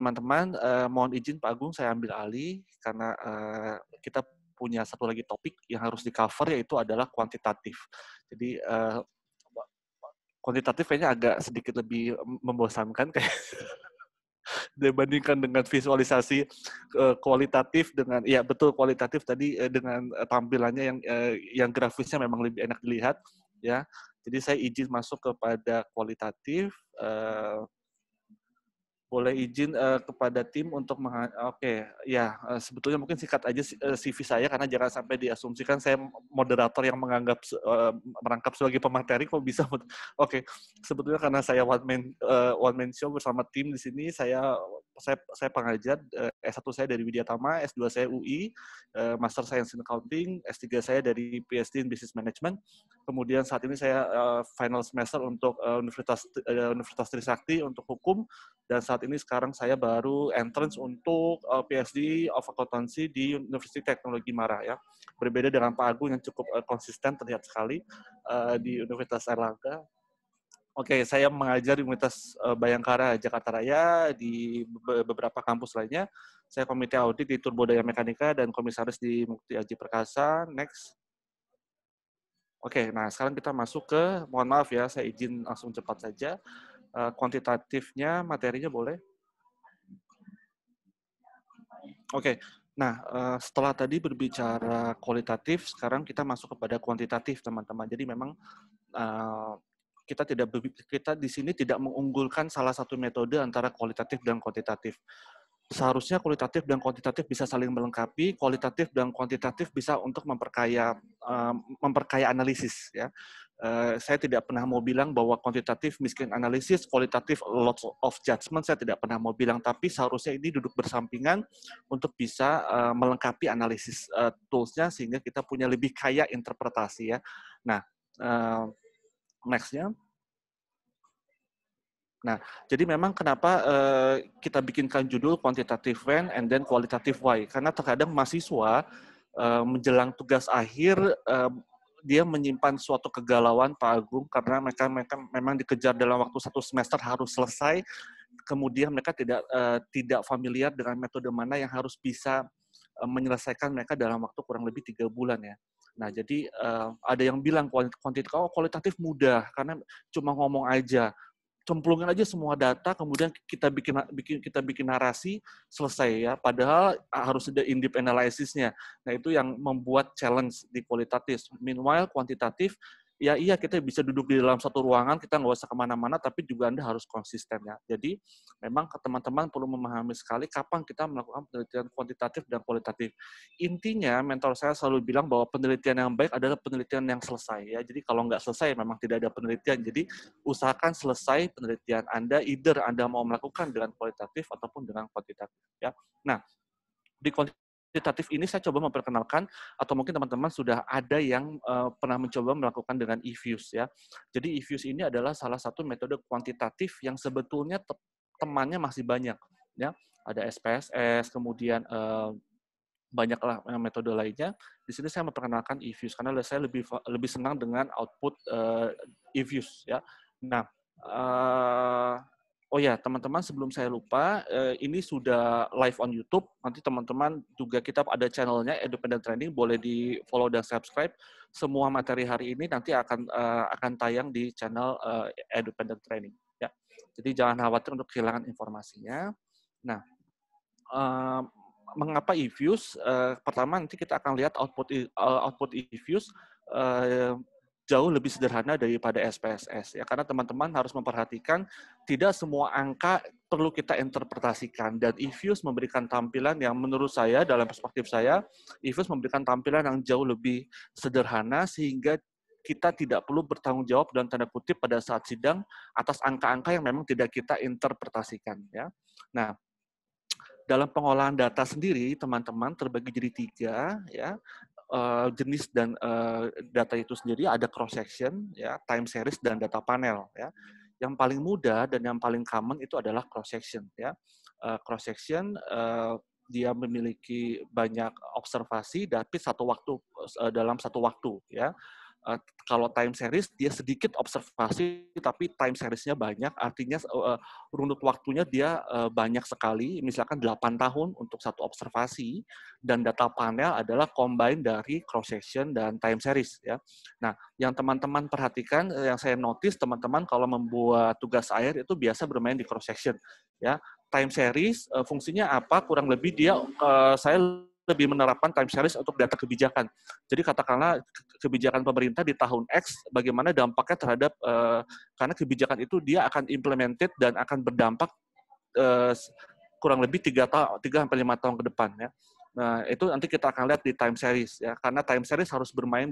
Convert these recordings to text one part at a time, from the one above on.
teman-teman, mohon izin Pak Agung saya ambil alih karena kita punya satu lagi topik yang harus di-cover yaitu adalah kuantitatif. Jadi kuantitatif kayaknya agak sedikit lebih membosankan kayak dibandingkan dengan visualisasi kualitatif dengan ya betul kualitatif tadi dengan tampilannya yang grafisnya memang lebih enak dilihat ya. Jadi saya izin masuk kepada kualitatif. Boleh izin kepada tim untuk oke, ya sebetulnya mungkin sikat aja CV saya karena jangan sampai diasumsikan saya moderator yang merangkap sebagai pemateri kok bisa. Oke, sebetulnya karena saya one man show bersama tim di sini, saya pengajar, S1 saya dari Widyatama, S2 saya UI, Master Science in Accounting, S3 saya dari PhD in Business Management. Kemudian saat ini saya final semester untuk Universitas Trisakti untuk hukum, dan saat ini sekarang saya baru entrance untuk PhD of Accountancy di Universitas Teknologi Mara ya. Berbeda dengan Pak Agung yang cukup konsisten terlihat sekali di Universitas Airlangga. Oke, saya mengajar di Universitas Bayangkara Jakarta Raya, di beberapa kampus lainnya. Saya komite audit di Turbodaya Mekanika dan komisaris di Mukti Aji Perkasa. Next. Oke, nah sekarang kita masuk ke, mohon maaf ya, saya izin langsung cepat saja. Kuantitatifnya, materinya boleh? Oke, nah setelah tadi berbicara kualitatif, sekarang kita masuk kepada kuantitatif, teman-teman. Jadi memang kita di sini tidak mengunggulkan salah satu metode antara kualitatif dan kuantitatif. Seharusnya kualitatif dan kuantitatif bisa saling melengkapi, kualitatif dan kuantitatif bisa untuk memperkaya analisis ya. Saya tidak pernah mau bilang bahwa kuantitatif miskin analisis, kualitatif lots of judgment, saya tidak pernah mau bilang, tapi seharusnya ini duduk bersampingan untuk bisa melengkapi analisis tools-nya sehingga kita punya lebih kaya interpretasi ya. Nah, next-nya. Nah, jadi memang kenapa kita bikinkan judul quantitative when and then qualitative why? Karena terkadang mahasiswa menjelang tugas akhir dia menyimpan suatu kegalauan Pak Agung karena mereka memang dikejar dalam waktu 1 semester harus selesai, kemudian mereka tidak familiar dengan metode mana yang harus bisa menyelesaikan mereka dalam waktu kurang lebih 3 bulan ya. Nah, jadi ada yang bilang kualitatif mudah karena cuma ngomong aja. Cemplungin aja semua data, kemudian kita bikin narasi, selesai ya. Padahal harus ada in-depth analysis-nya. Nah, itu yang membuat challenge di kualitatif. Meanwhile, kuantitatif, ya iya kita bisa duduk di dalam satu ruangan, kita nggak usah kemana-mana, tapi juga Anda harus konsisten ya. Jadi, memang teman-teman perlu memahami sekali kapan kita melakukan penelitian kuantitatif dan kualitatif. Intinya, mentor saya selalu bilang bahwa penelitian yang baik adalah penelitian yang selesai ya. Jadi, kalau nggak selesai, memang tidak ada penelitian. Jadi, usahakan selesai penelitian Anda, either Anda mau melakukan dengan kualitatif ataupun dengan kuantitatif ya. Nah, di kuantitatif ini saya coba memperkenalkan atau mungkin teman-teman sudah ada yang pernah mencoba melakukan dengan eViews ya. Jadi eViews ini adalah salah satu metode kuantitatif yang sebetulnya temannya masih banyak ya. Ada SPSS, kemudian banyaklah metode lainnya. Di sini saya memperkenalkan eViews karena saya lebih senang dengan output eViews ya. Nah, oh ya teman-teman sebelum saya lupa, ini sudah live on YouTube. Nanti teman-teman juga kita ada channelnya Independent Training, boleh di follow dan subscribe. Semua materi hari ini nanti akan tayang di channel Independent Training. Ya, jadi jangan khawatir untuk kehilangan informasinya. Nah, mengapa eViews? Pertama nanti kita akan lihat output eViews jauh lebih sederhana daripada SPSS ya, karena teman-teman harus memperhatikan tidak semua angka perlu kita interpretasikan, dan eViews memberikan tampilan yang menurut saya, dalam perspektif saya, eViews memberikan tampilan yang jauh lebih sederhana sehingga kita tidak perlu bertanggung jawab dan tanda kutip pada saat sidang atas angka-angka yang memang tidak kita interpretasikan ya. Nah, dalam pengolahan data sendiri, teman-teman terbagi jadi 3 ya, jenis dan data itu sendiri ada cross section ya, time series dan data panel ya. Yang paling mudah dan yang paling common itu adalah cross section ya. Cross section dia memiliki banyak observasi tapi dalam satu waktu ya. Kalau time series dia sedikit observasi tapi time series-nya banyak, artinya runut waktunya dia banyak sekali, misalkan 8 tahun untuk satu observasi, dan data panel adalah combine dari cross section dan time series ya. Nah, yang teman-teman perhatikan, yang saya notice teman-teman kalau membuat tugas akhir itu biasa bermain di cross section ya. Time series fungsinya apa? Kurang lebih dia saya lebih menerapkan time series untuk data kebijakan. Jadi katakanlah kebijakan pemerintah di tahun X, bagaimana dampaknya terhadap, karena kebijakan itu dia akan implemented dan akan berdampak kurang lebih 3-5 tahun ke depan ya. Nah, itu nanti kita akan lihat di time series ya, karena time series harus bermain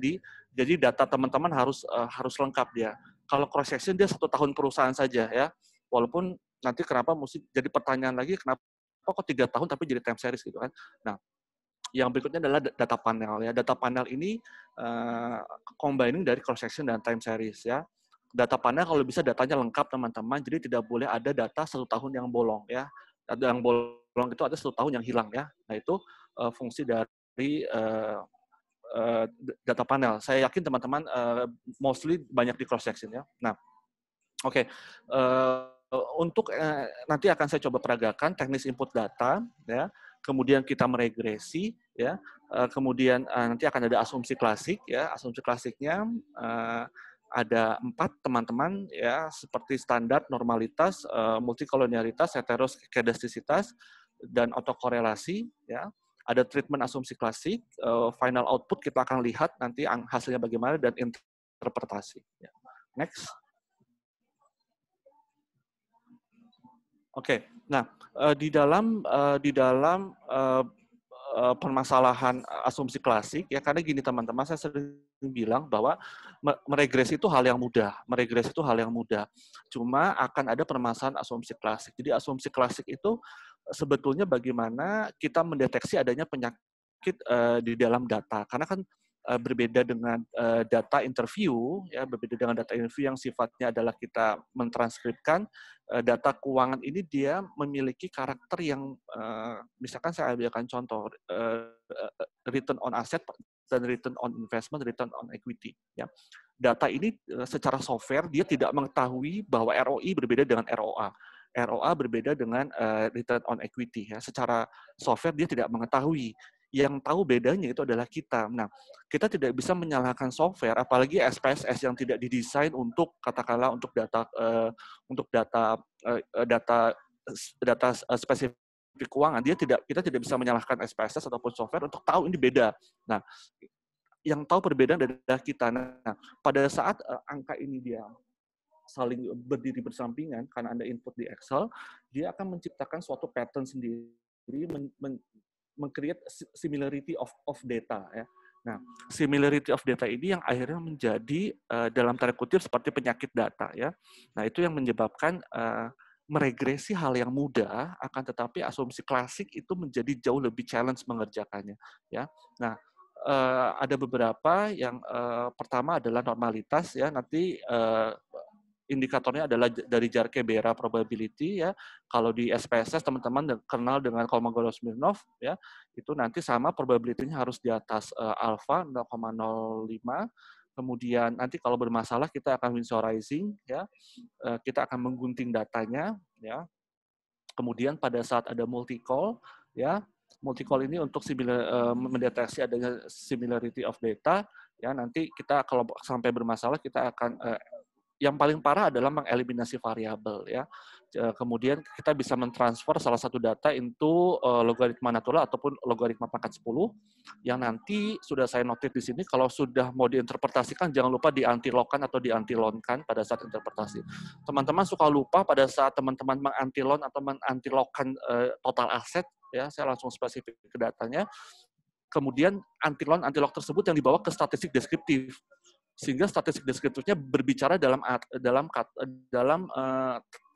jadi data teman-teman harus lengkap dia. Kalau cross section dia 1 tahun perusahaan saja ya, walaupun nanti kenapa mesti jadi pertanyaan lagi, kenapa kok 3 tahun tapi jadi time series gitu kan. Nah, yang berikutnya adalah data panel ya. Data panel ini combining dari cross section dan time series ya. Data panel kalau bisa datanya lengkap teman-teman, jadi tidak boleh ada data 1 tahun yang bolong ya. Ada yang bolong itu ada 1 tahun yang hilang ya. Nah itu fungsi dari data panel. Saya yakin teman-teman mostly banyak di cross section ya. Nah, oke. Untuk nanti akan saya coba peragakan teknis input data ya, kemudian kita meregresi ya, kemudian nanti akan ada asumsi klasik ya. Asumsi klasiknya ada 4 teman-teman ya, seperti standar, normalitas, multikolonialitas, heteroskedastisitas, dan autokorelasi ya. Ada treatment asumsi klasik, final output kita akan lihat nanti hasilnya bagaimana, dan interpretasi ya. Next. Oke, nah di dalam permasalahan asumsi klasik ya, karena gini teman-teman, saya sering bilang bahwa meregresi itu hal yang mudah, cuma akan ada permasalahan asumsi klasik. Jadi asumsi klasik itu sebetulnya bagaimana kita mendeteksi adanya penyakit di dalam data, karena kan berbeda dengan data interview ya, berbeda dengan data interview yang sifatnya adalah kita mentranskripsi. Data keuangan ini dia memiliki karakter yang misalkan saya ambilkan contoh return on asset dan return on investment, return on equity ya. Data ini secara software dia tidak mengetahui bahwa ROI berbeda dengan ROA. ROA berbeda dengan return on equity ya. Secara software dia tidak mengetahui. Yang tahu bedanya itu adalah kita. Nah, kita tidak bisa menyalahkan software, apalagi SPSS yang tidak didesain untuk katakanlah untuk data spesifik keuangan. Kita tidak bisa menyalahkan SPSS ataupun software untuk tahu ini beda. Nah, yang tahu perbedaan adalah kita. Nah, pada saat angka ini dia saling berdiri bersampingan karena Anda input di Excel, dia akan menciptakan suatu pattern sendiri, meng-create similarity of data ya. Nah, similarity of data ini yang akhirnya menjadi dalam tanda kutip seperti penyakit data ya. Nah, itu yang menyebabkan meregresi hal yang mudah, akan tetapi asumsi klasik itu menjadi jauh lebih challenge mengerjakannya ya. Nah, ada beberapa yang pertama adalah normalitas ya, nanti indikatornya adalah dari Jarque-Bera probability ya. Kalau di SPSS teman-teman kenal dengan Kolmogorov-Smirnov ya, itu nanti sama probability-nya harus di atas alpha 0,05. Kemudian nanti kalau bermasalah kita akan winsorizing ya. Kita akan menggunting datanya ya. Kemudian pada saat ada multi-call ya, multi-call ini untuk mendeteksi adanya similarity of data ya, nanti kita kalau sampai bermasalah kita akan yang paling parah adalah mengeliminasi variabel ya. Kemudian kita bisa mentransfer salah satu data into logaritma natural ataupun logaritma pangkat 10 yang nanti sudah saya notit di sini, kalau sudah mau diinterpretasikan jangan lupa di-antilogkan atau di-antilonkan pada saat interpretasi. Teman-teman suka lupa pada saat teman-teman mengantilon atau menantilogkan total aset ya, saya langsung spesifik ke datanya. Kemudian antilog tersebut yang dibawa ke statistik deskriptif, sehingga statistik deskriptifnya berbicara dalam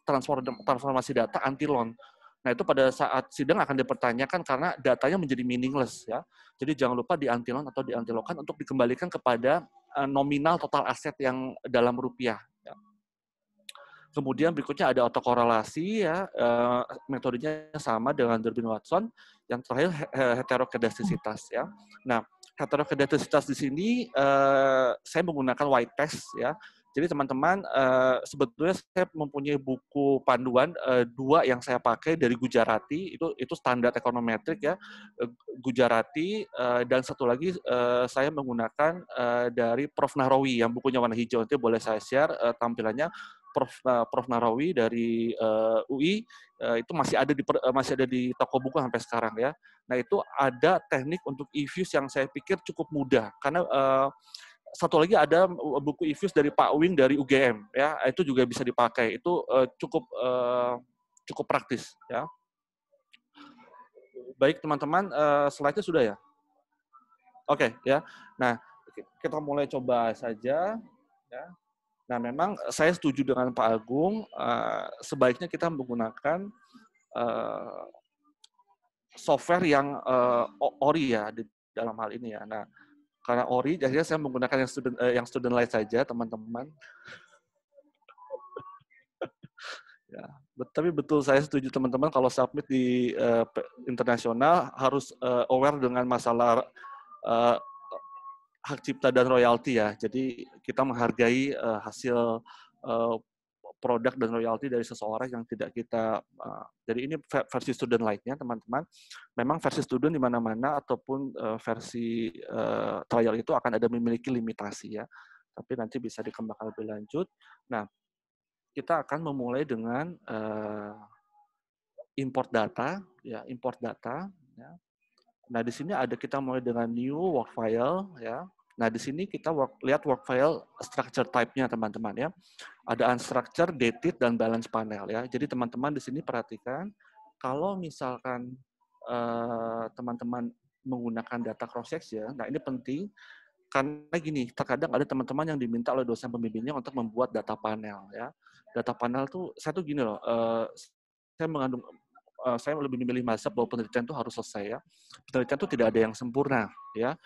transformasi data antilon. Nah, itu pada saat sidang akan dipertanyakan karena datanya menjadi meaningless ya. Jadi jangan lupa diantilon atau diantilogkan untuk dikembalikan kepada nominal total aset yang dalam rupiah. Ya. Kemudian berikutnya ada autokorelasi ya, metodenya sama dengan Durbin-Watson. Yang terakhir heterokedastisitas ya. Nah, Heterogeneisitas di sini saya menggunakan white text ya. Jadi teman-teman sebetulnya saya mempunyai buku panduan dua yang saya pakai dari Gujarati, itu standar ekonometrik ya, Gujarati, dan satu lagi saya menggunakan dari Prof Nahrawi yang bukunya warna hijau. Nanti boleh saya share tampilannya. Prof Nahrawi dari UI itu masih ada di toko buku sampai sekarang ya. Nah itu ada teknik untuk e-views yang saya pikir cukup mudah karena satu lagi ada buku e-views dari Pak Wing dari UGM ya, itu juga bisa dipakai, itu cukup praktis ya. Baik teman-teman, slide-nya sudah ya? Oke ya. Nah kita mulai coba saja ya. Nah memang saya setuju dengan Pak Agung, sebaiknya kita menggunakan software yang ori ya di dalam hal ini ya. Nah karena ori, akhirnya saya menggunakan yang student light saja, teman-teman. Ya, tapi betul saya setuju teman-teman kalau submit di internasional harus aware dengan masalah hak cipta dan royalti ya. Jadi kita menghargai hasil produk dan royalti dari seseorang yang tidak kita. Jadi ini versi student light-nya teman-teman. Memang versi student di mana-mana ataupun versi trial itu akan ada memiliki limitasi ya. Tapi nanti bisa dikembangkan lebih lanjut. Nah, kita akan memulai dengan import data, ya import data. Ya. Nah di sini ada kita mulai dengan new work file, ya. Nah di sini kita lihat work file structure type-nya teman-teman ya. Ada unstructured, dated, dan balance panel ya. Jadi teman-teman di sini perhatikan kalau misalkan teman-teman menggunakan data cross section, nah ini penting. Karena gini, terkadang ada teman-teman yang diminta oleh dosen pembimbingnya untuk membuat data panel ya. Data panel tuh saya tuh gini loh, saya lebih memilih mazhab bahwa penelitian itu harus selesai ya. Penelitian itu tidak ada yang sempurna ya.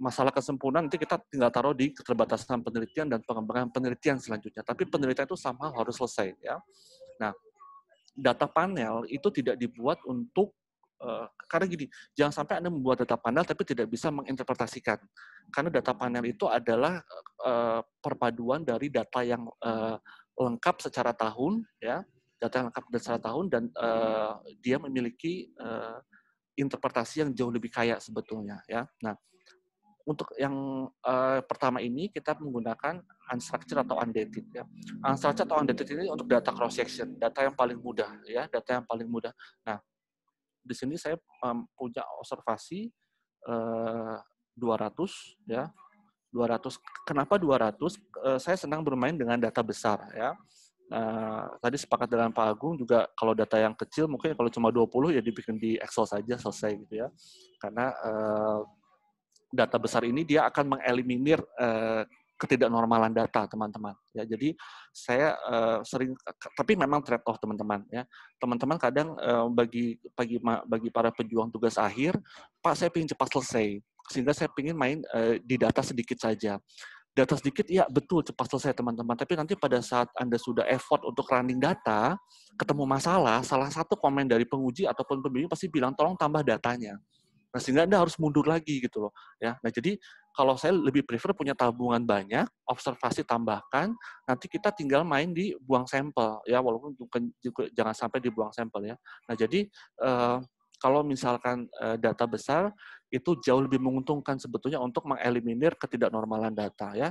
Masalah kesempurnaan nanti kita tinggal taruh di keterbatasan penelitian dan pengembangan penelitian selanjutnya. Tapi penelitian itu sama harus selesai ya. Nah, data panel itu tidak dibuat untuk karena gini, jangan sampai Anda membuat data panel tapi tidak bisa menginterpretasikan. Karena data panel itu adalah perpaduan dari data yang lengkap secara tahun, ya, data yang lengkap secara tahun dan dia memiliki interpretasi yang jauh lebih kaya sebetulnya, ya. Nah, untuk yang pertama ini kita menggunakan unstructured atau undated ya. Unstructured atau undated ini untuk data cross section, data yang paling mudah ya, data yang paling mudah. Nah, di sini saya punya observasi 200 ya. 200. Kenapa 200? Saya senang bermain dengan data besar ya. Tadi sepakat dengan Pak Agung juga kalau data yang kecil mungkin kalau cuma 20 ya dibikin di Excel saja selesai gitu ya. Karena data besar ini dia akan mengeliminir ketidaknormalan data teman-teman ya. Jadi saya sering, tapi memang trade off teman-teman ya. Teman-teman kadang bagi para pejuang tugas akhir, Pak saya ingin cepat selesai sehingga saya ingin main di data sedikit saja. Data sedikit ya betul cepat selesai teman-teman, tapi nanti pada saat Anda sudah effort untuk running data, ketemu masalah, salah satu komen dari penguji ataupun pembimbing pasti bilang tolong tambah datanya. Nah, sehingga Anda harus mundur lagi gitu loh, ya. Nah, jadi kalau saya lebih prefer punya tabungan banyak, observasi tambahkan, nanti kita tinggal main di buang sampel, ya, walaupun juga jangan sampai dibuang sampel ya. Nah, jadi kalau misalkan data besar itu jauh lebih menguntungkan sebetulnya untuk mengeliminir ketidaknormalan data ya.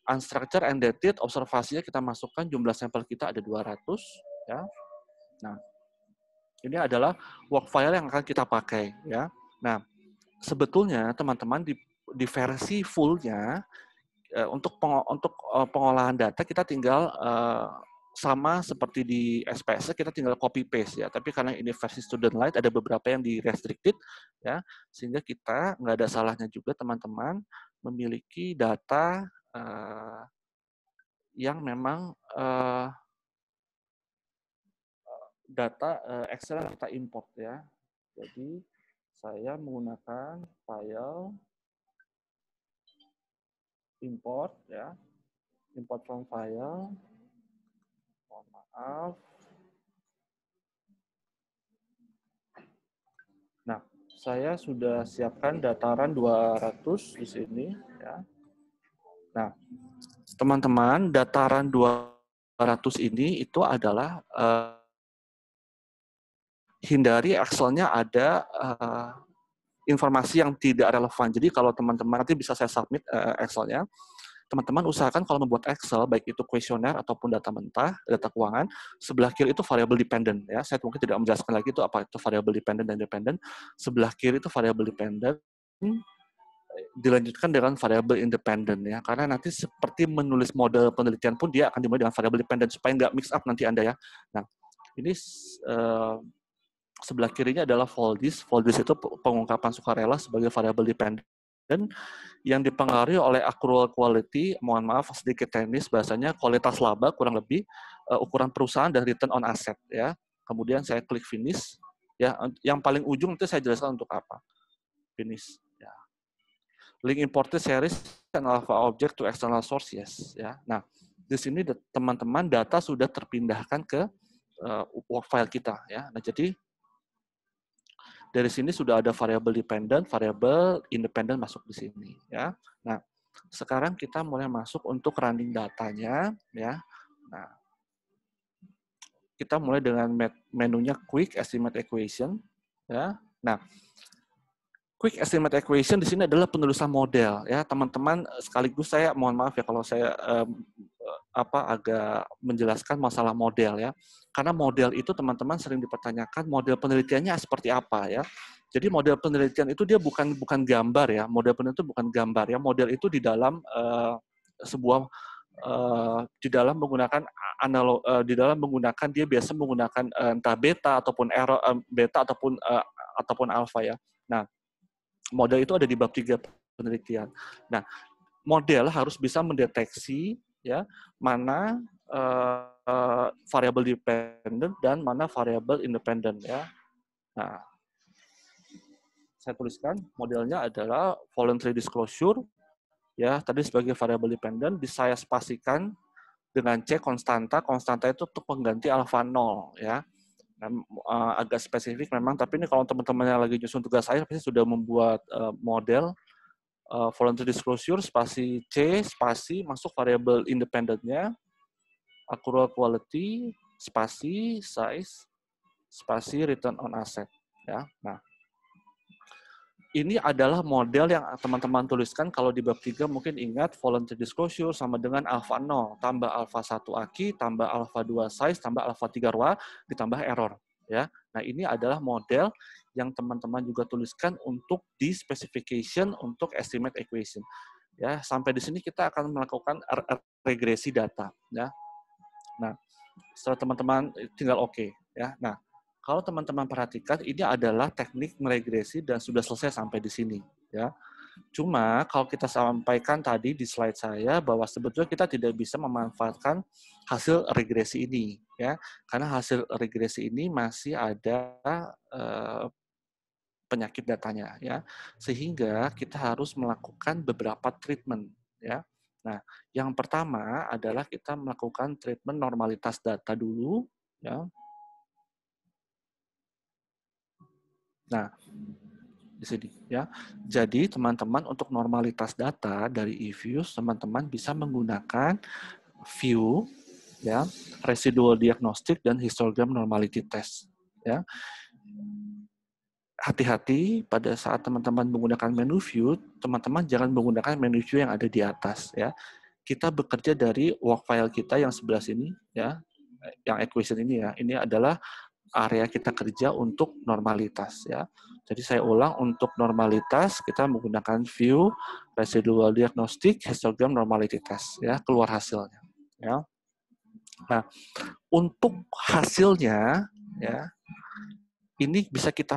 Unstructured and dated, observasinya kita masukkan jumlah sampel kita ada 200 ya. Nah, ini adalah work file yang akan kita pakai ya. Nah, sebetulnya teman-teman di versi full-nya untuk pengolahan data kita tinggal sama seperti di SPS kita tinggal copy paste ya. Tapi karena ini versi student light ada beberapa yang di restricted ya, sehingga kita nggak ada salahnya juga teman-teman memiliki data yang memang data Excel yang kita import ya. Jadi saya menggunakan file import ya, import from file. Mohon maaf. Nah, saya sudah siapkan dataran 200 di sini ya. Nah, teman-teman, dataran 200 ini itu adalah hindari Excel-nya ada informasi yang tidak relevan. Jadi kalau teman-teman nanti bisa saya submit Excel-nya, teman-teman usahakan kalau membuat Excel, baik itu kuesioner ataupun data mentah, data keuangan, sebelah kiri itu variable dependent. Ya. Saya mungkin tidak menjelaskan lagi itu apa itu variable dependent dan dependent. Sebelah kiri itu variable dependent, dilanjutkan dengan variable independent. Ya. Karena nanti seperti menulis model penelitian pun dia akan dimulai dengan variable dependent, supaya nggak mix up nanti Anda ya. Nah, ini sebelah kirinya adalah Foldis. Foldis itu pengungkapan sukarela sebagai variable dependent yang dipengaruhi oleh accrual quality, mohon maaf sedikit teknis bahasanya, kualitas laba kurang lebih, ukuran perusahaan dan return on asset ya. Kemudian saya klik finish ya. Yang paling ujung nanti saya jelaskan untuk apa. Finish ya. Link imported series and alpha object to external source yes ya. Nah, di sini teman-teman data sudah terpindahkan ke work file kita ya. Nah, jadi dari sini sudah ada variable dependent, variable independent masuk di sini ya. Nah, sekarang kita mulai masuk untuk running datanya ya. Nah, kita mulai dengan menunya Quick Estimate Equation ya. Nah, Quick Estimate Equation di sini adalah penulisan model ya, teman-teman. Sekaligus saya mohon maaf ya kalau saya agak menjelaskan masalah model ya. Karena model itu teman-teman sering dipertanyakan model penelitiannya seperti apa ya. Jadi model penelitian itu dia bukan gambar ya. Model penelitian itu bukan gambar ya. Model itu di dalam di dalam menggunakan di dalam menggunakan dia biasa menggunakan entah beta ataupun error beta ataupun alpha ya. Nah, model itu ada di bab 3 penelitian. Nah, model harus bisa mendeteksi ya mana variabel dependent dan mana variabel independent ya. Nah, saya tuliskan modelnya adalah voluntary disclosure ya, tadi sebagai variabel dependent saya spasikan dengan C konstanta. Konstanta itu untuk pengganti alpha 0 ya. Nah, agak spesifik memang, tapi ini kalau teman-teman yang lagi nyusun tugas akhir pasti sudah membuat model voluntary disclosure spasi C spasi masuk variabel independentnya, accrual quality spasi size spasi return on asset ya. Nah, ini adalah model yang teman-teman tuliskan kalau di bab 3 mungkin ingat voluntary disclosure sama dengan alpha 0 tambah alpha 1 aki tambah alpha 2 size tambah alpha 3 ROA ditambah error ya. Nah, ini adalah model yang teman-teman juga tuliskan untuk di specification untuk estimate equation. Ya, sampai di sini kita akan melakukan regresi data ya. Nah, setelah teman-teman tinggal oke ya. Nah, kalau teman-teman perhatikan ini adalah teknik meregresi dan sudah selesai sampai di sini ya. Cuma kalau kita sampaikan tadi di slide saya bahwa sebetulnya kita tidak bisa memanfaatkan hasil regresi ini ya. Karena hasil regresi ini masih ada penyakit datanya ya. Sehingga kita harus melakukan beberapa treatment ya. Nah, yang pertama adalah kita melakukan treatment normalitas data dulu ya. Nah, di sini ya. Jadi teman-teman untuk normalitas data dari eViews teman-teman bisa menggunakan view ya, residual diagnostic dan histogram normality test ya. Hati-hati pada saat teman-teman menggunakan menu view, teman-teman jangan menggunakan menu view yang ada di atas ya. Kita bekerja dari work file kita yang sebelah sini ya, yang equation ini ya. Ini adalah area kita kerja untuk normalitas ya. Jadi saya ulang, untuk normalitas kita menggunakan view residual diagnostic histogram normality test ya, keluar hasilnya ya. Nah, untuk hasilnya ya ini bisa kita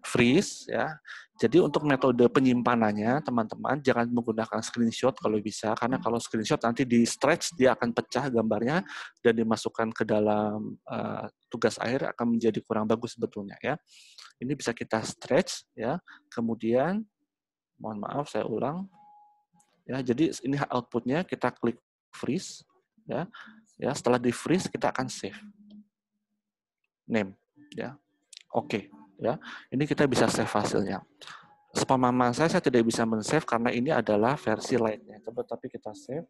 freeze ya. Jadi untuk metode penyimpanannya teman-teman jangan menggunakan screenshot kalau bisa, karena kalau screenshot nanti di stretch dia akan pecah gambarnya dan dimasukkan ke dalam tugas akhir akan menjadi kurang bagus sebetulnya ya. Ini bisa kita stretch ya. Kemudian mohon maaf saya ulang ya. Jadi ini outputnya, kita klik freeze ya. Ya, setelah di freeze kita akan save name ya. Oke ya. Ini kita bisa save hasilnya. Sepemahaman saya tidak bisa men-save karena ini adalah versi lainnya. Coba tapi kita save.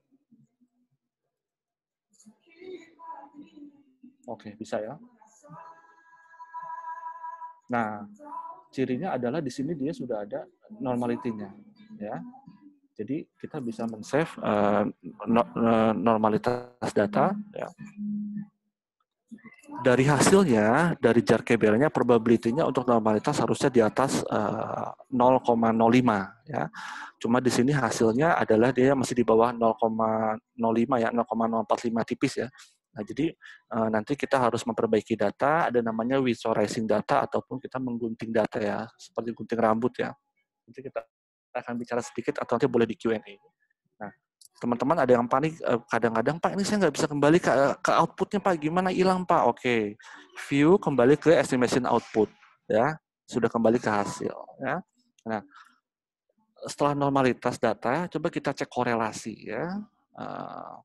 Oke, bisa ya. Nah, cirinya adalah di sini dia sudah ada normality-nya, ya. Jadi kita bisa men-save normalitas data, ya. Dari hasilnya, dari jar KBR-nya, probability-nya untuk normalitas harusnya di atas 0,05, ya. Cuma di sini hasilnya adalah dia masih di bawah 0,05 ya, 0,045 tipis ya. Nah, jadi nanti kita harus memperbaiki data, ada namanya visualizing data ataupun kita menggunting data ya, seperti gunting rambut ya. Nanti kita akan bicara sedikit atau nanti boleh di Q&A. Nah, teman-teman ada yang panik kadang-kadang, Pak ini saya nggak bisa kembali ke outputnya Pak, gimana hilang Pak? Oke, view kembali ke estimation output ya, sudah kembali ke hasil ya. Nah, setelah normalitas data, coba kita cek korelasi ya.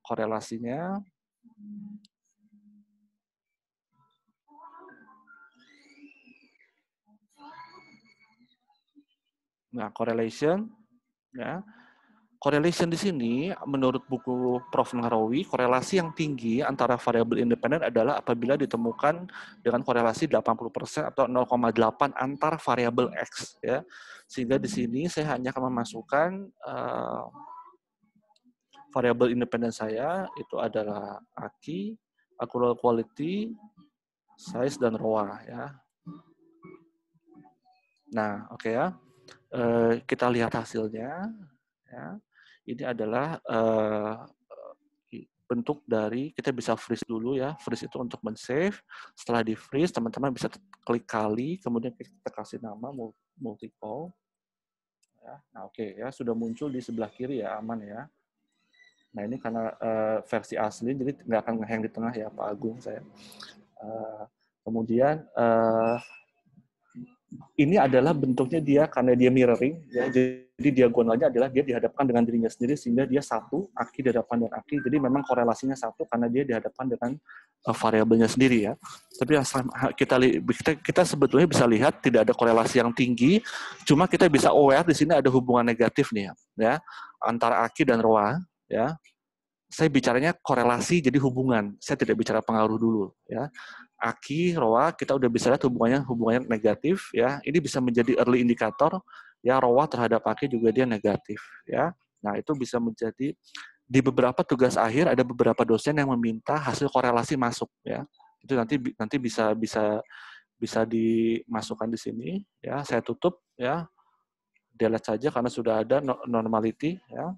Korelasinya nah, correlation ya. Correlation di sini, menurut buku Prof. Nahrawi, korelasi yang tinggi antara variabel independen adalah apabila ditemukan dengan korelasi 80% atau 0,8 antar variabel X. Ya. Sehingga di sini saya hanya akan memasukkan variabel independen saya, itu adalah AKI, accrual quality, size, dan ROA. Ya. Nah, oke ya. Kita lihat hasilnya. Ya. Ini adalah bentuk dari, kita bisa freeze dulu ya. Freeze itu untuk men-save. Setelah di-freeze, teman-teman bisa klik kali, kemudian kita kasih nama multi-call. Ya. Nah, oke ya, sudah muncul di sebelah kiri ya, aman ya. Nah, ini karena versi asli, jadi nggak akan nge-hang di tengah ya, Pak Agung saya. Kemudian, ini adalah bentuknya dia karena dia mirroring, ya, jadi diagonalnya adalah dia dihadapkan dengan dirinya sendiri sehingga dia satu, AKI di hadapan dan AKI, jadi memang korelasinya satu karena dia dihadapkan dengan variabelnya sendiri ya. Tapi kita sebetulnya bisa lihat tidak ada korelasi yang tinggi, cuma kita bisa aware di sini ada hubungan negatif nih ya antara AKI dan ROA ya. Saya bicaranya korelasi jadi hubungan, saya tidak bicara pengaruh dulu ya. AKI, ROA, kita udah bisa lihat hubungannya negatif ya. Ini bisa menjadi early indikator ya, ROA terhadap AKI juga dia negatif ya. Nah, itu bisa menjadi di beberapa tugas akhir ada beberapa dosen yang meminta hasil korelasi masuk ya. Itu nanti bisa dimasukkan di sini ya. Saya tutup ya. Delete saja karena sudah ada normality ya.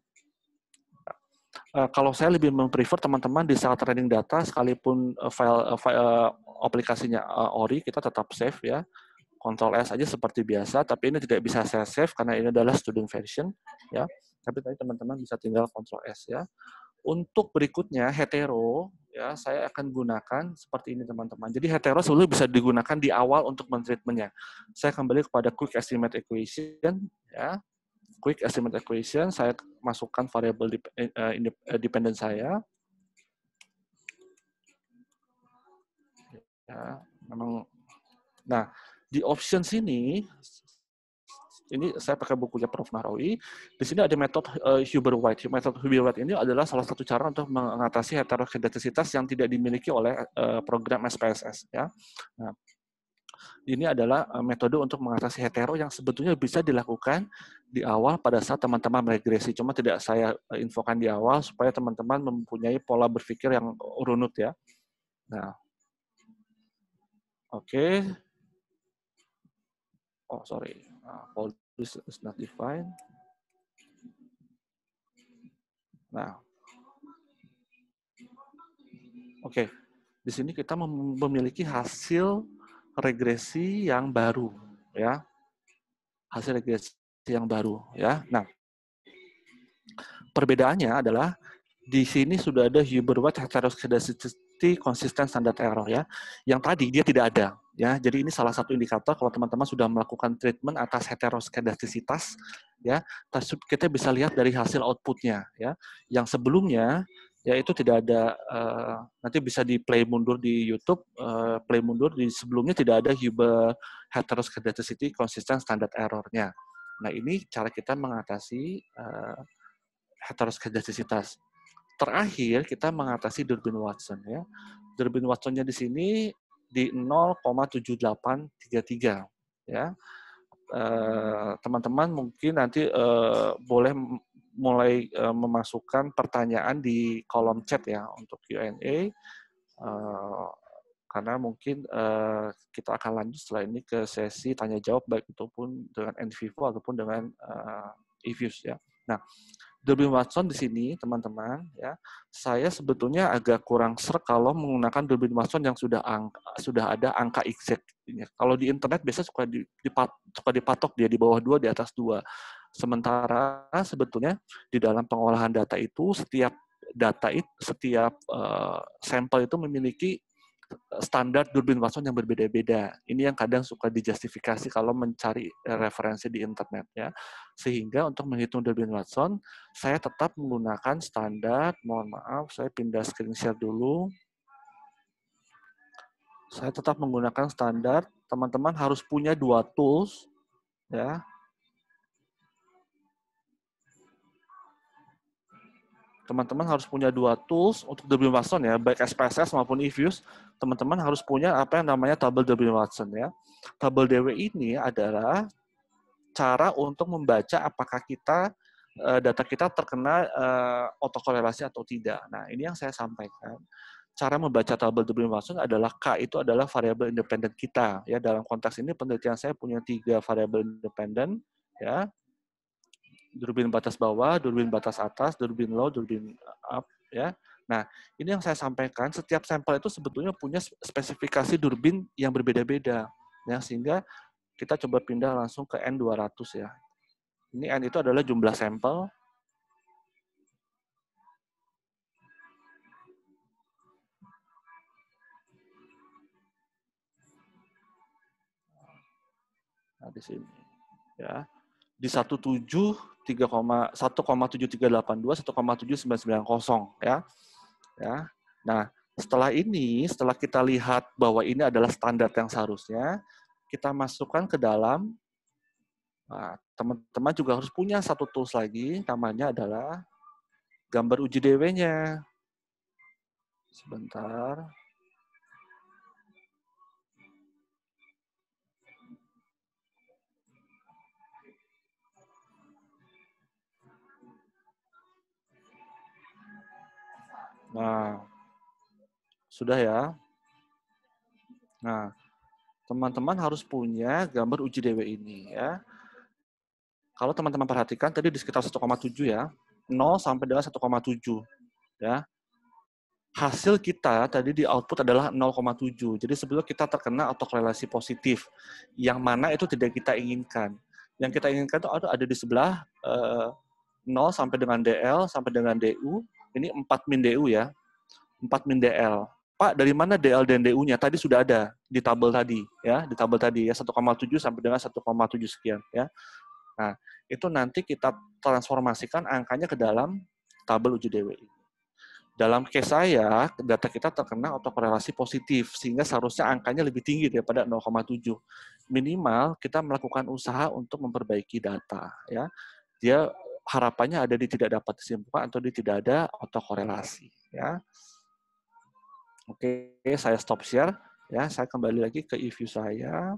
Kalau saya lebih memprefer teman-teman di saat training data, sekalipun file aplikasinya ORI, kita tetap save ya. Ctrl S aja seperti biasa, tapi ini tidak bisa saya save karena ini adalah student version ya. Tapi tadi teman-teman bisa tinggal Ctrl S ya. Untuk berikutnya hetero ya, saya akan gunakan seperti ini teman-teman. Jadi hetero selalu bisa digunakan di awal untuk men-treatmentnya. Saya kembali kepada quick estimate equation ya. Quick estimate equation, saya masukkan variabel dependent saya. Ya, memang. Nah, di option sini, ini saya pakai bukunya Prof. Nahrawi. Di sini ada metode Huber-White. Metode Huber-White ini adalah salah satu cara untuk mengatasi heterogenesitas yang tidak dimiliki oleh program SPSS. Ya. Nah, ini adalah metode untuk mengatasi hetero yang sebetulnya bisa dilakukan di awal pada saat teman-teman meregresi. Cuma tidak saya infokan di awal supaya teman-teman mempunyai pola berpikir yang runut ya. Nah, oke. Oh, sorry. All this is not defined. Nah, oke. Di sini kita memiliki hasil regresi yang baru ya. Hasil regresi yang baru ya. Nah, perbedaannya adalah di sini sudah ada Huber-White heteroscedasticity consistent standard error ya. Yang tadi dia tidak ada ya. Jadi ini salah satu indikator kalau teman-teman sudah melakukan treatment atas heteroscedasticitas ya. Kita bisa lihat dari hasil outputnya ya. Yang sebelumnya ya itu tidak ada, nanti bisa di play mundur di YouTube, play mundur di sebelumnya tidak ada heteroscedasticity, consistent standard error-nya. Nah, ini cara kita mengatasi heteroscedasticitas. Terakhir, kita mengatasi Durbin-Watson. Ya. Durbin-Watson-nya di sini di 0,7833. Ya. Teman-teman mungkin nanti boleh mulai memasukkan pertanyaan di kolom chat ya untuk Q&A, karena mungkin kita akan lanjut setelah ini ke sesi tanya jawab baik itu pun dengan NVivo ataupun dengan eViews ya. Nah, Durbin-Watson di sini teman-teman ya, saya sebetulnya agak kurang sreg kalau menggunakan Durbin-Watson yang sudah ada angka exact. Kalau di internet biasanya suka dipatok dia di bawah 2, di atas 2. Sementara sebetulnya di dalam pengolahan data itu setiap sampel itu memiliki standar Durbin-Watson yang berbeda-beda. Ini yang kadang suka dijustifikasi kalau mencari referensi di internet ya. Sehingga untuk menghitung Durbin-Watson, saya tetap menggunakan standar. Mohon maaf, saya pindah screen share dulu. Saya tetap menggunakan standar. Teman-teman harus punya 2 tools ya. Teman-teman harus punya 2 tools untuk Durbin-Watson ya, baik SPSS maupun eViews. Teman-teman harus punya apa yang namanya tabel Durbin-Watson ya. Tabel DW ini adalah cara untuk membaca apakah data kita terkena autokorelasi atau tidak. Nah, ini yang saya sampaikan. Cara membaca tabel Durbin-Watson adalah K itu adalah variabel independen kita ya. Dalam konteks ini penelitian saya punya 3 variabel independen ya. Durbin batas bawah, durbin batas atas, durbin low, durbin up ya. Nah, ini yang saya sampaikan, setiap sampel itu sebetulnya punya spesifikasi durbin yang berbeda-beda ya, sehingga kita coba pindah langsung ke N200 ya. Ini N itu adalah jumlah sampel. Nah, di sini ya. Di 1,7382, 1,7990 ya. Ya. Nah, setelah kita lihat bahwa ini adalah standar yang seharusnya, kita masukkan ke dalam. Nah, teman-teman juga harus punya satu tools lagi, namanya adalah gambar uji DW-nya. Sebentar. Nah, sudah ya. Nah, teman-teman harus punya gambar uji DW ini ya. Kalau teman-teman perhatikan tadi di sekitar 1,7 ya, 0 sampai dengan 1,7 ya. Hasil kita tadi di output adalah 0,7. Jadi sebetulnya kita terkena autokorelasi positif, yang mana itu tidak kita inginkan. Yang kita inginkan itu ada di sebelah 0 sampai dengan DL sampai dengan DU. Ini 4 min DU ya, 4 min DL. Pak, dari mana DL dan DU-nya? Tadi sudah ada di tabel tadi ya, di tabel tadi ya 1,7 sampai dengan 1,7 sekian ya. Nah, itu nanti kita transformasikan angkanya ke dalam tabel uji DW. Dalam case saya, data kita terkena autokorelasi positif, sehingga seharusnya angkanya lebih tinggi daripada 0,7. Minimal kita melakukan usaha untuk memperbaiki data. Ya, dia harapannya ada di tidak dapat disimpulkan atau di tidak ada autokorelasi. Ya, oke, saya stop share. Ya, saya kembali lagi ke eView saya.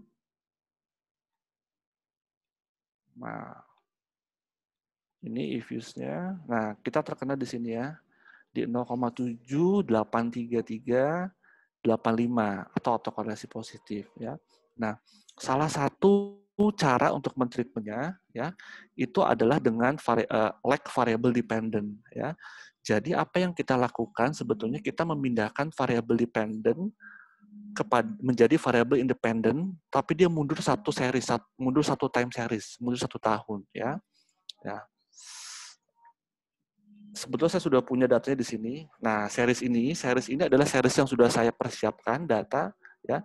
Nah, ini eViews-nya. Nah, kita terkena di sini ya, di 0,7833385 atau autokorelasi positif ya. Nah, salah satu cara untuk mentreatmentnya ya itu adalah dengan lag variable dependent ya. Jadi apa yang kita lakukan sebetulnya kita memindahkan variable dependent menjadi variable independent, tapi dia mundur satu time series, mundur 1 tahun ya. Ya. Sebetulnya saya sudah punya datanya di sini. Nah, series ini adalah series yang sudah saya persiapkan data ya.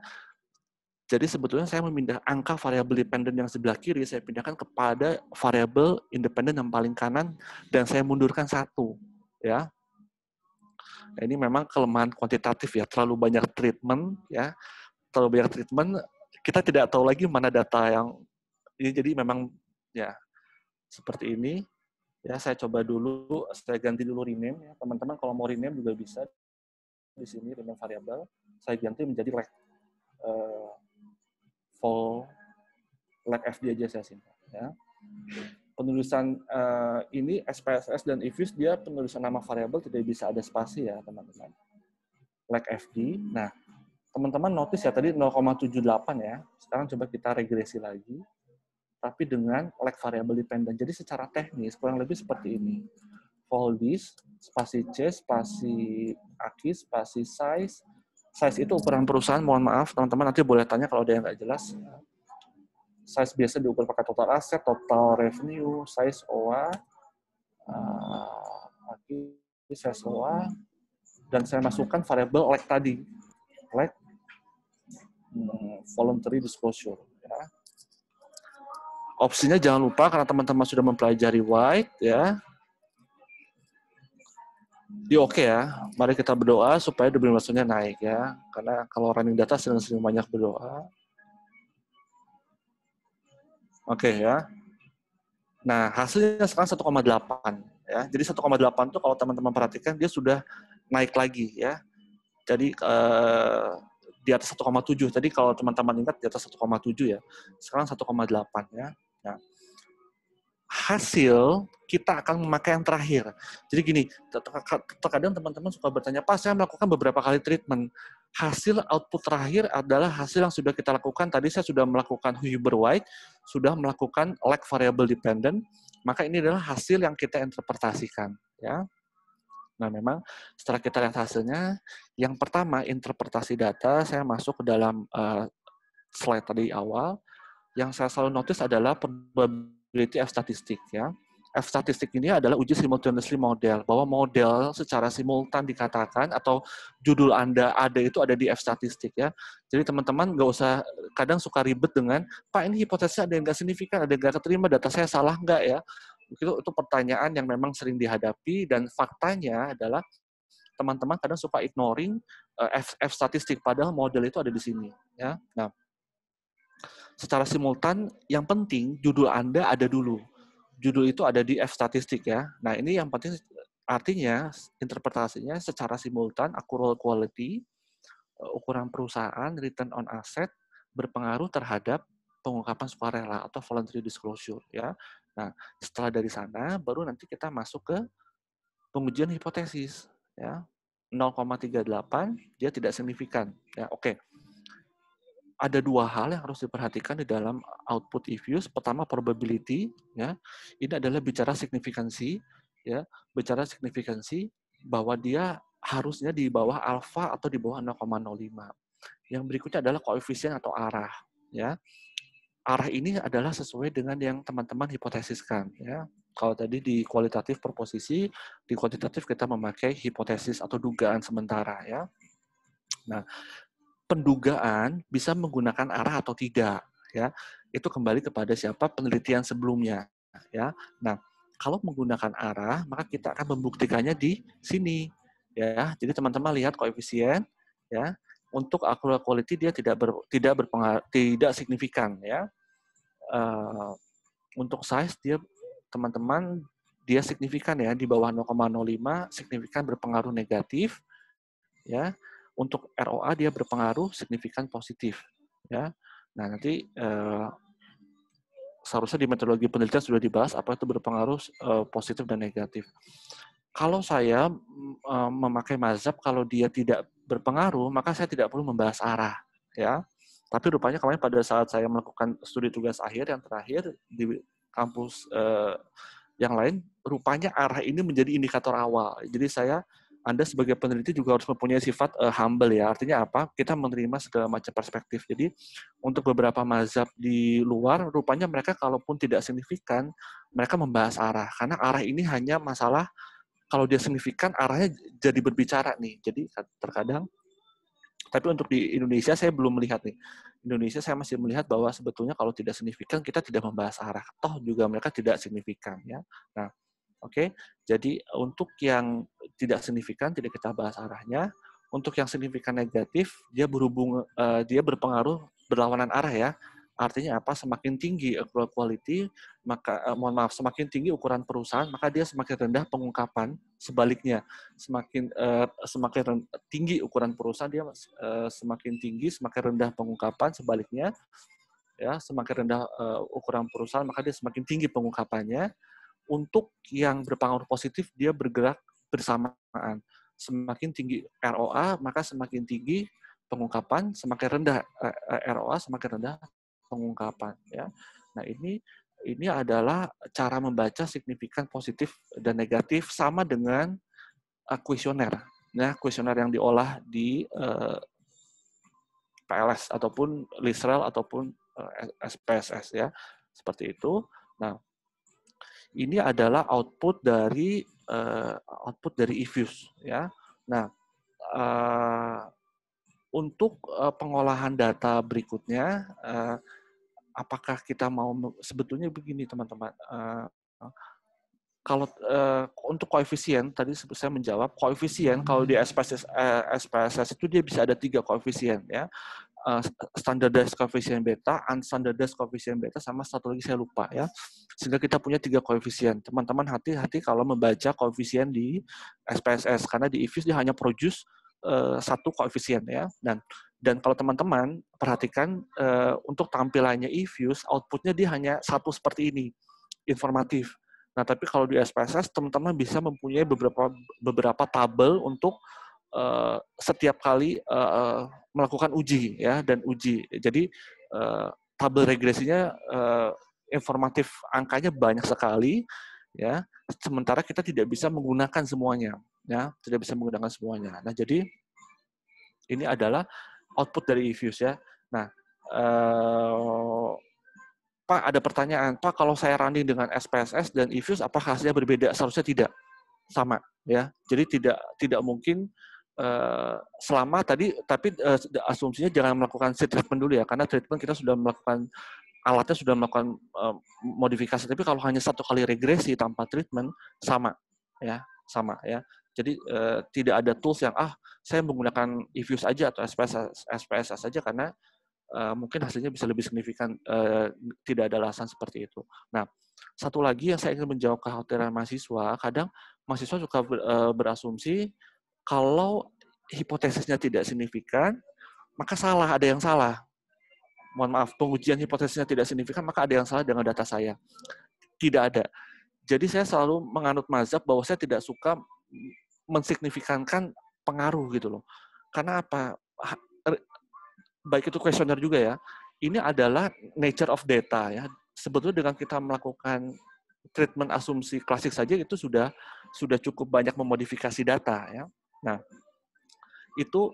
Jadi sebetulnya saya memindah angka variabel dependent yang sebelah kiri, saya pindahkan kepada variabel independen yang paling kanan dan saya mundurkan 1 ya. Nah, ini memang kelemahan kuantitatif ya, terlalu banyak treatment ya. Terlalu banyak treatment kita tidak tahu lagi mana data yang ini, jadi memang ya seperti ini. Ya, saya coba dulu, saya ganti dulu rename. Ya. Teman-teman kalau mau rename juga bisa di sini rename variabel. Saya ganti menjadi leg full leg FD aja saya simpan. Ya. Penulisan ini SPSS dan IFUS dia penulisan nama variabel tidak bisa ada spasi ya teman-teman. Leg FD. Nah, teman-teman notice ya tadi 0,78 ya. Sekarang coba kita regresi lagi. Tapi dengan leg variable dependent. Jadi secara teknis kurang lebih seperti ini. For this, spasi C, spasi aki, spasi size. Size itu ukuran perusahaan, mohon maaf teman-teman nanti boleh tanya kalau ada yang nggak jelas. Size biasa diukur pakai total aset, total revenue, size OA, aki, size OA, dan saya masukkan variabel leg tadi. Leg voluntary disclosure. Ya. Opsinya jangan lupa karena teman-teman sudah mempelajari white ya. Di oke ya. Mari kita berdoa supaya denominasinya naik ya. Karena kalau running data sering-sering banyak berdoa. Oke ya. Nah, hasilnya sekarang 1,8 ya. Jadi 1,8 itu kalau teman-teman perhatikan dia sudah naik lagi ya. Jadi di atas 1,7. Tadi kalau teman-teman ingat di atas 1,7 ya. Sekarang 1,8 ya. Nah, hasil kita akan memakai yang terakhir. Jadi gini, terkadang teman-teman suka bertanya, Pak, saya melakukan beberapa kali treatment. Hasil output terakhir adalah hasil yang sudah kita lakukan. Tadi saya sudah melakukan Huber-White, sudah melakukan leg variable dependent, maka ini adalah hasil yang kita interpretasikan. Ya. Nah, memang setelah kita lihat hasilnya, yang pertama, interpretasi data, saya masuk ke dalam slide tadi awal. Yang saya selalu notice adalah probability F statistik ya. F statistik ini adalah uji simultaneously model, bahwa model secara simultan dikatakan atau judul Anda ada itu ada di F statistik ya. Jadi teman-teman nggak usah kadang suka ribet dengan Pak ini hipotesisnya ada yang nggak signifikan, ada yang nggak keterima, data saya salah nggak ya? Itu pertanyaan yang memang sering dihadapi dan faktanya adalah teman-teman kadang suka ignoring F statistik padahal model itu ada di sini ya. Nah, secara simultan, yang penting judul Anda ada dulu. Judul itu ada di F statistik ya. Nah, ini yang penting artinya interpretasinya secara simultan, accrual quality, ukuran perusahaan, return on asset berpengaruh terhadap pengungkapan sukarela atau voluntary disclosure ya. Nah, setelah dari sana baru nanti kita masuk ke pengujian hipotesis ya. 0,38 dia tidak signifikan ya. Oke. Ada dua hal yang harus diperhatikan di dalam output IFUS. Pertama probability, ya. Ini adalah bicara signifikansi, ya. Bicara signifikansi bahwa dia harusnya di bawah alfa atau di bawah 0,05. Yang berikutnya adalah koefisien atau arah, ya. Arah ini adalah sesuai dengan yang teman-teman hipotesiskan, ya. Kalau tadi di kualitatif proposisi, di kuantitatif kita memakai hipotesis atau dugaan sementara, ya. Nah, pendugaan bisa menggunakan arah atau tidak ya itu kembali kepada siapa penelitian sebelumnya ya. Nah, kalau menggunakan arah maka kita akan membuktikannya di sini ya. Jadi teman-teman lihat koefisien ya. Untuk accrual quality dia tidak berpengaruh, tidak signifikan ya. Untuk size dia teman-teman dia signifikan ya di bawah 0,05 signifikan berpengaruh negatif ya. Untuk ROA dia berpengaruh signifikan positif ya. Nah, nanti seharusnya di metodologi penelitian sudah dibahas apa itu berpengaruh positif dan negatif. Kalau saya memakai mazhab kalau dia tidak berpengaruh, maka saya tidak perlu membahas arah ya. Tapi rupanya kemarin pada saat saya melakukan studi tugas akhir yang terakhir di kampus yang lain, rupanya arah ini menjadi indikator awal. Jadi Anda sebagai peneliti juga harus mempunyai sifat humble ya. Artinya apa? Kita menerima segala macam perspektif. Jadi untuk beberapa mazhab di luar, rupanya mereka kalaupun tidak signifikan, mereka membahas arah. Karena arah ini hanya masalah kalau dia signifikan, arahnya jadi berbicara nih. Jadi terkadang, tapi untuk di Indonesia saya belum melihat nih. Indonesia saya masih melihat bahwa sebetulnya kalau tidak signifikan, kita tidak membahas arah. Toh juga mereka tidak signifikan ya. Nah, oke, jadi untuk yang tidak signifikan tidak kita bahas arahnya. Untuk yang signifikan negatif dia berpengaruh berlawanan arah ya. Artinya apa? Semakin tinggi accrual quality, maka semakin tinggi ukuran perusahaan, maka dia semakin rendah pengungkapan. Sebaliknya, semakin tinggi ukuran perusahaan, dia semakin tinggi, semakin rendah pengungkapan. Sebaliknya, ya, semakin rendah ukuran perusahaan, maka dia semakin tinggi pengungkapannya. Untuk yang berpengaruh positif, dia bergerak bersamaan. Semakin tinggi ROA, maka semakin tinggi pengungkapan, semakin rendah ROA, semakin rendah pengungkapan. Ya. Nah, ini adalah cara membaca signifikan positif dan negatif sama dengan kuesioner. Ya, kuesioner yang diolah di PLS ataupun LISREL ataupun SPSS ya. Seperti itu. Nah, ini adalah output dari eFuse ya. Nah, untuk pengolahan data berikutnya, apakah kita mau sebetulnya begini teman-teman, kalau untuk koefisien tadi saya menjawab koefisien kalau di SPSS itu dia bisa ada 3 koefisien ya, standardized koefisien beta, unstandardized koefisien beta, sama satu lagi saya lupa ya, sehingga kita punya 3 koefisien. Teman-teman hati-hati kalau membaca koefisien di SPSS karena di eFuse dia hanya produce satu koefisien ya. Dan kalau teman-teman perhatikan untuk tampilannya eFuse, outputnya dia hanya satu seperti ini, informatif. Nah, tapi kalau di SPSS teman-teman bisa mempunyai beberapa tabel untuk setiap kali melakukan uji ya dan uji. Jadi tabel regresinya informatif, angkanya banyak sekali ya. Sementara kita tidak bisa menggunakan semuanya ya, tidak bisa menggunakan semuanya. Nah, jadi ini adalah output dari eFuse ya. Nah, Pak, ada pertanyaan, Pak, kalau saya running dengan SPSS dan eFuse, apakah hasilnya berbeda? Seharusnya tidak, sama, ya. Jadi tidak mungkin selama tadi, tapi asumsinya jangan melakukan seed treatment dulu ya, karena treatment kita sudah melakukan, alatnya sudah melakukan modifikasi. Tapi kalau hanya satu kali regresi tanpa treatment, sama, ya, sama, ya. Jadi tidak ada tools yang saya menggunakan eFuse aja atau SPSS saja karena mungkin hasilnya bisa lebih signifikan, tidak ada alasan seperti itu. Nah, satu lagi yang saya ingin menjawab kekhawatiran mahasiswa, kadang mahasiswa suka berasumsi kalau hipotesisnya tidak signifikan, maka salah, ada yang salah. Mohon maaf, pengujian hipotesisnya tidak signifikan, maka ada yang salah dengan data saya. Tidak ada. Jadi saya selalu menganut mazhab bahwa saya tidak suka mensignifikankan pengaruh gitu loh. Karena apa? Baik itu kuesioner juga ya, ini adalah nature of data ya. Sebetulnya dengan kita melakukan treatment asumsi klasik saja itu sudah cukup banyak memodifikasi data ya. Nah, itu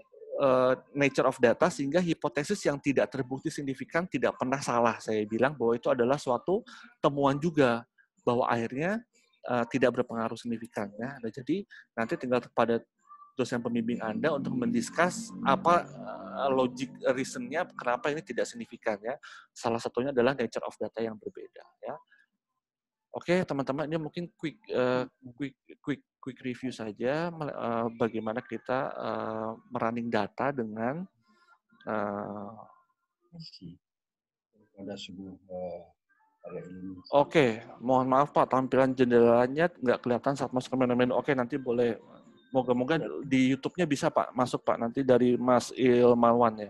nature of data sehingga hipotesis yang tidak terbukti signifikan tidak pernah salah. Saya bilang bahwa itu adalah suatu temuan juga bahwa akhirnya tidak berpengaruh signifikan ya. Nah, jadi nanti tinggal pada dosen pembimbing Anda untuk mendiskus apa logic reason-nya kenapa ini tidak signifikan ya. Salah satunya adalah nature of data yang berbeda ya. Oke, teman-teman, ini mungkin quick review saja bagaimana kita merunning data dengan ada sebuah Oke, mohon maaf Pak, tampilan jendelanya nggak kelihatan saat masuk ke menu-menu. Oke, nanti boleh. Moga-moga di YouTube-nya bisa Pak, masuk Pak, nanti dari Mas Ilmawan ya.